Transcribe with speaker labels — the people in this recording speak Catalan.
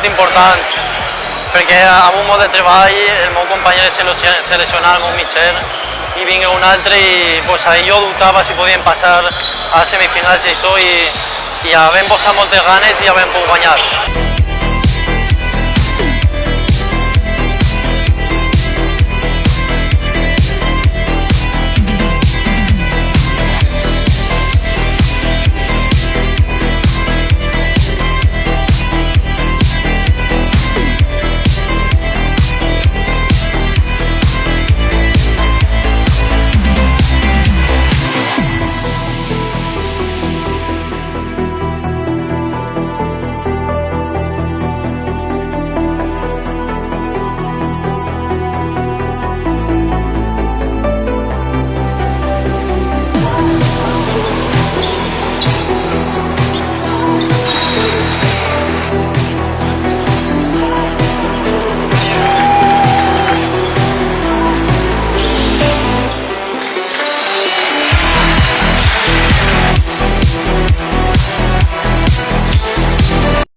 Speaker 1: molt important, perquè amb un mode de treball el meu company seleccionar el meu mitger i vinga un altre i pues, ahir jo dubtava si podíem passar a semifinals i això i ja vam posar moltes ganes i ja vam poder guanyar.